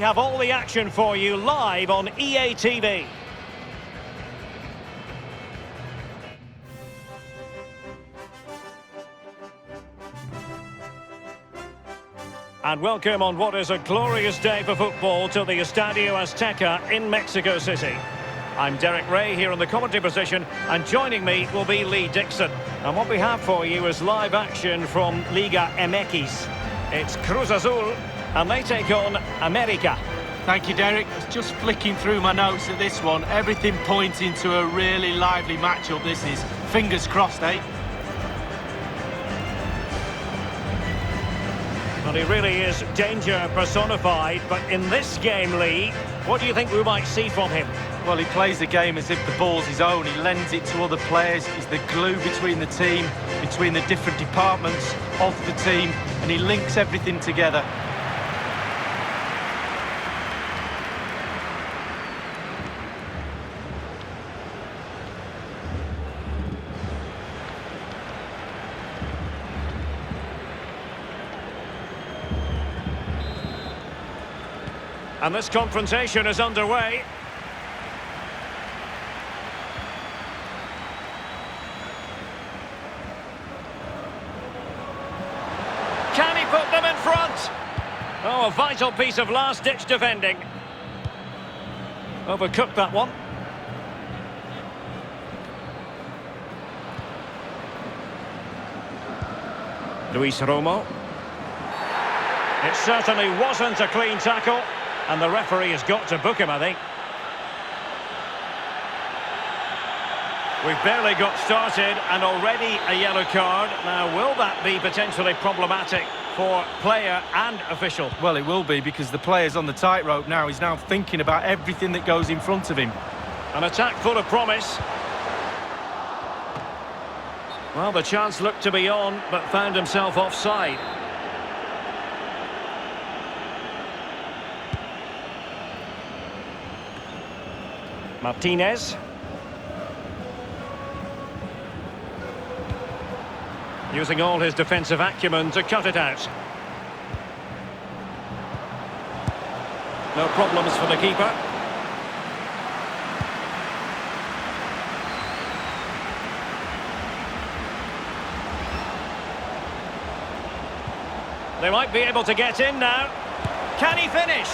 Have all the action for you live on EA TV. And welcome on what is a glorious day for football to the Estadio Azteca in Mexico City. I'm Derek Ray here in the commentary position, and joining me will be Lee Dixon. And what we have for you is live action from Liga MX. It's Cruz Azul, and they take on América. Thank you, Derek. I was just flicking through my notes at this one. Everything pointing to a really lively matchup this is. Fingers crossed, eh? Well, he really is danger personified, but in this game, Lee, what do you think we might see from him? Well, he plays the game as if the ball's his own. He lends it to other players. He's the glue between the team, between the different departments of the team, and he links everything together. And this confrontation is underway. Can he put them in front? Oh, a vital piece of last-ditch defending. Overcooked that one. Luis Romo. It certainly wasn't a clean tackle. And the referee has got to book him, I think. We've barely got started and already a yellow card. Now, will that be potentially problematic for player and official? Well, it will be, because the player's on the tightrope now. He's now thinking about everything that goes in front of him. An attack full of promise. Well, the chance looked to be on, but found himself offside. Martinez. Using all his defensive acumen to cut it out. No problems for the keeper. They might be able to get in now. Can he finish?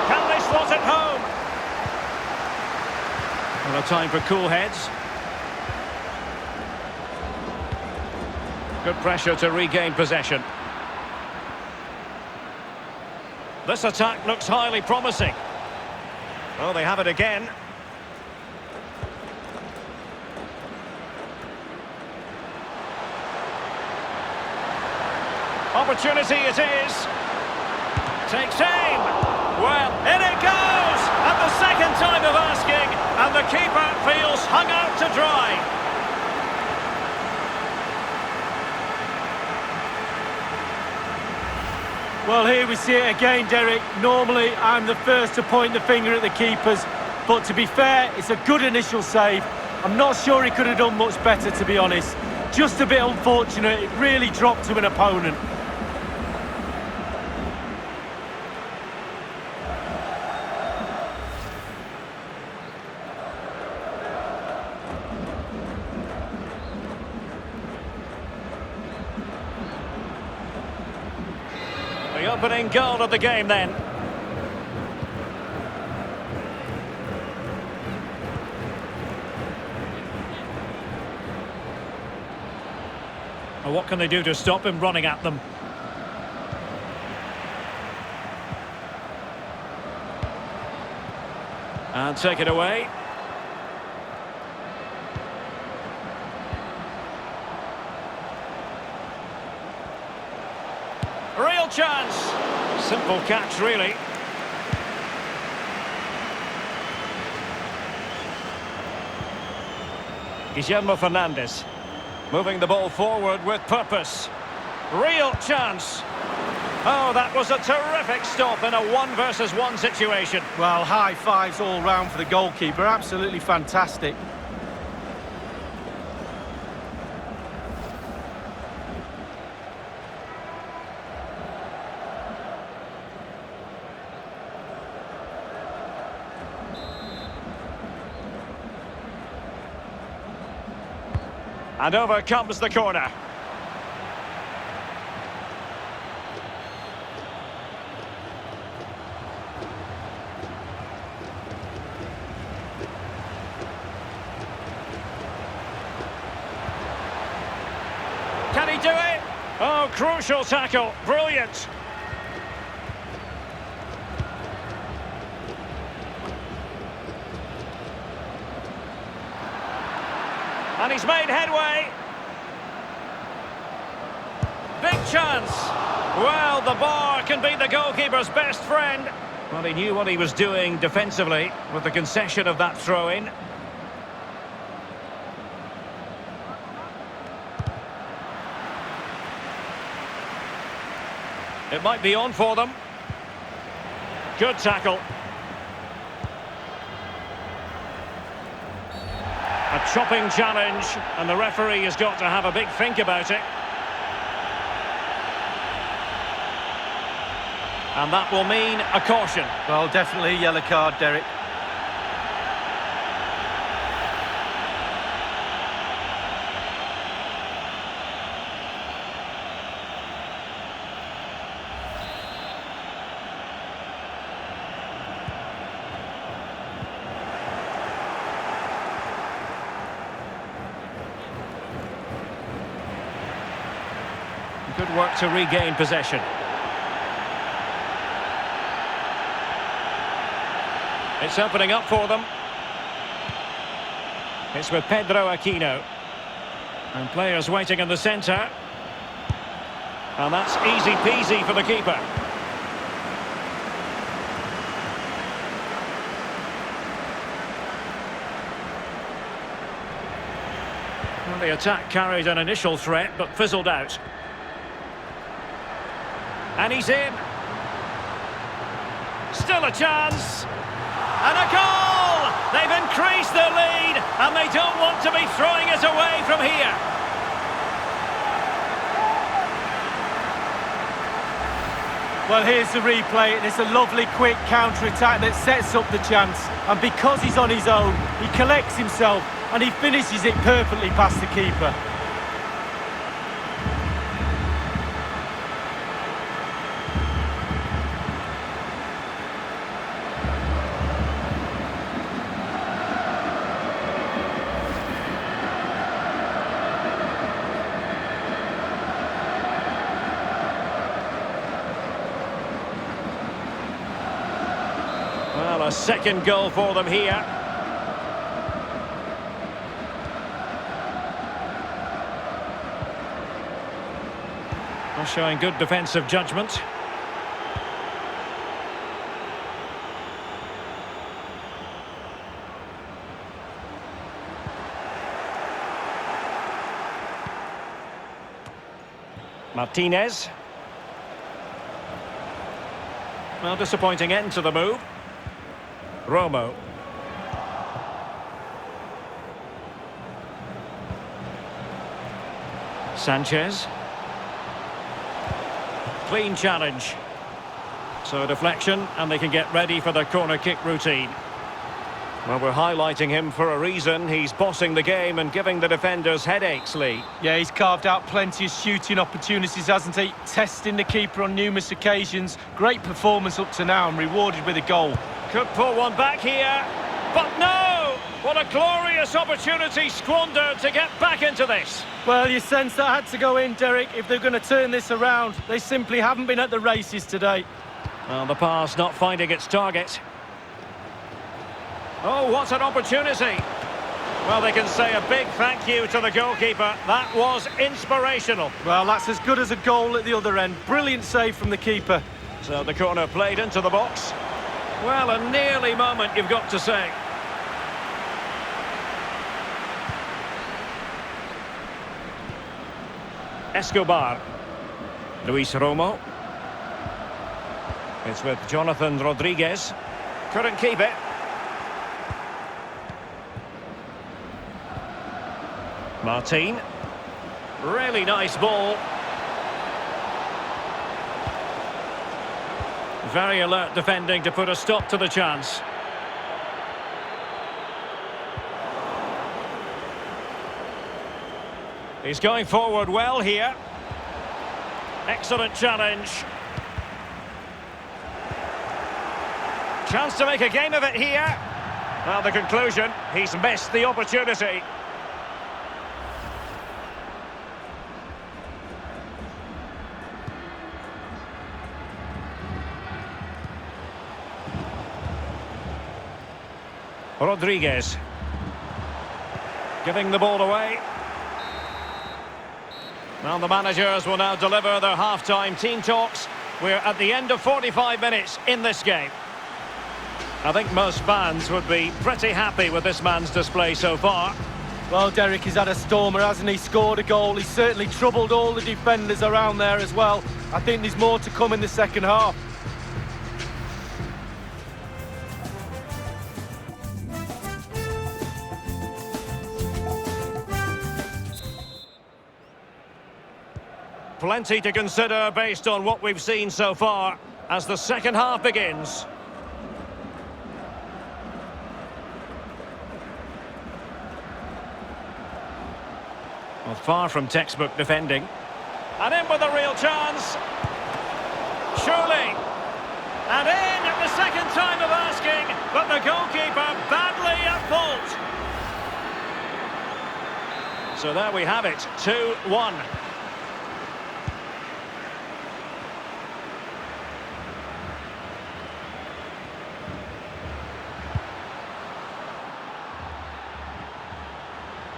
Can they slot it home? Well, a time for cool heads. Good pressure to regain possession. This attack looks highly promising. Oh, they have it again. Opportunity it is. Takes aim. Well, in it goes! And the second time of asking, and the keeper feels hung out to dry. Well, here we see it again, Derek. Normally, I'm the first to point the finger at the keepers, but to be fair, it's a good initial save. I'm not sure he could have done much better, to be honest. Just a bit unfortunate. It really dropped to an opponent. The opening goal of the game then. Well, what can they do to stop him running at them? And take it away. Real chance. Simple catch, really. Guillermo Fernandez. Moving the ball forward with purpose. Real chance. Oh, that was a terrific stop in a 1-versus-1 situation. Well, high fives all round for the goalkeeper. Absolutely fantastic. And over comes the corner. Can he do it? Oh, crucial tackle. Brilliant. And he's made headway. Big chance. Well, the bar can be the goalkeeper's best friend. Well, he knew what he was doing defensively with the concession of that throw-in. It might be on for them. Good tackle. A chopping challenge, and the referee has got to have a big think about it. And that will mean a caution. Well, definitely a yellow card, Derek. Good work to regain possession. It's opening up for them. It's with Pedro Aquino. And players waiting in the centre. And that's easy peasy for the keeper. Well, the attack carried an initial threat, but fizzled out. And he's in. Still a chance. And a goal! They've increased their lead, and they don't want to be throwing it away from here. Well, here's the replay, and it's a lovely quick counter-attack that sets up the chance. And because he's on his own, he collects himself, and he finishes it perfectly past the keeper. Well, a second goal for them here. They're showing good defensive judgment. Martinez. Well, disappointing end to the move. Romo. Sanchez. Clean challenge. So a deflection, and they can get ready for the corner kick routine. Well, we're highlighting him for a reason. He's bossing the game and giving the defenders headaches, Lee. Yeah, he's carved out plenty of shooting opportunities, hasn't he? Testing the keeper on numerous occasions. Great performance up to now and rewarded with a goal. Could pull one back here, but no! What a glorious opportunity squandered to get back into this. Well, you sense that had to go in, Derek, if they're going to turn this around. They simply haven't been at the races today. Well, the pass not finding its target. Oh, what an opportunity. Well, they can say a big thank you to the goalkeeper. That was inspirational. Well, that's as good as a goal at the other end. Brilliant save from the keeper. So the corner played into the box. Well, a nearly moment, you've got to say. Escobar. Luis Romo. It's with Jonathan Rodriguez. Couldn't keep it. Martin. Really nice ball. Very alert defending to put a stop to the chance. He's going forward well here. Excellent challenge. Chance to make a game of it here. Well, the conclusion, he's missed the opportunity. Rodriguez. Giving the ball away. Well, the managers will now deliver their half-time team talks. We're at the end of 45 minutes in this game. I think most fans would be pretty happy with this man's display so far. Well, Derek, he's had a stormer, hasn't he? Scored a goal. He's certainly troubled all the defenders around there as well. I think there's more to come in the second half. Plenty to consider based on what we've seen so far as the second half begins. Well, far from textbook defending. And in with a real chance. Surely. And in at the second time of asking, but the goalkeeper badly at fault. So there we have it, 2-1.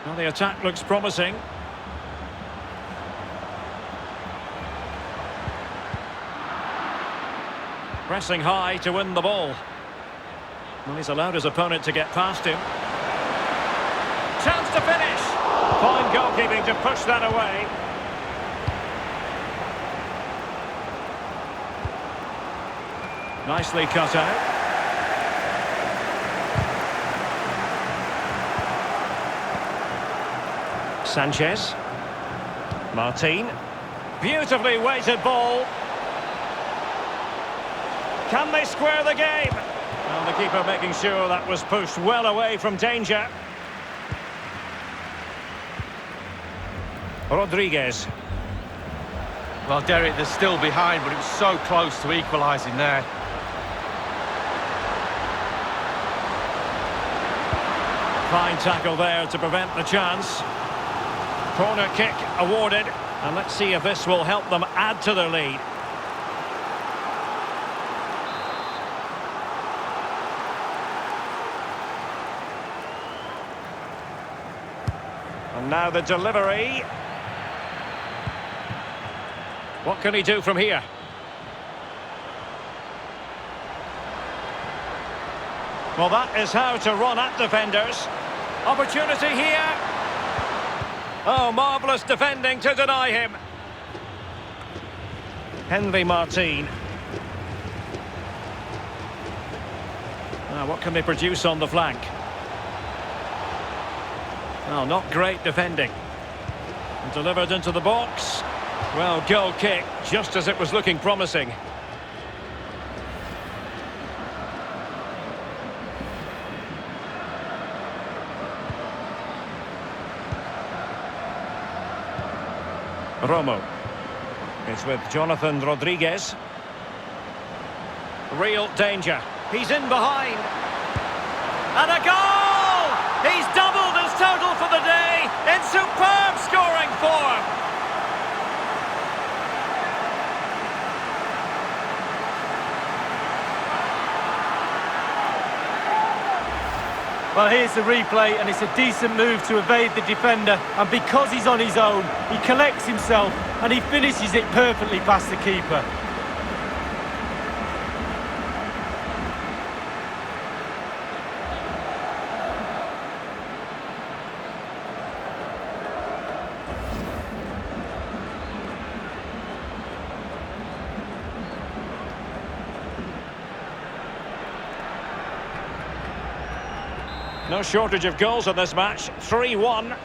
Well, the attack looks promising. Pressing high to win the ball. Well, he's allowed his opponent to get past him. Chance to finish. Fine goalkeeping to push that away. Nicely cut out. Sanchez. Martin. Beautifully weighted ball. Can they square the game? Well, the keeper making sure that was pushed well away from danger. Rodriguez. Well, Derek, they're still behind, but it was so close to equalising there. Fine tackle there to prevent the chance. Corner kick awarded, and let's see if this will help them add to their lead. And now the delivery. What can he do from here? Well, that is how to run at defenders. Opportunity here. Oh, marvellous defending to deny him. Henry Martin. Now, what can they produce on the flank? Well, not great defending. And delivered into the box. Well, goal kick, just as it was looking promising. Romo. It's with Jonathan Rodriguez. Real danger. He's in behind. And a goal! He's doubled his total for the day in superb scoring form. Well, here's the replay, and it's a decent move to evade the defender. And because he's on his own, he collects himself, and he finishes it perfectly past the keeper. No shortage of goals in this match. 3-1.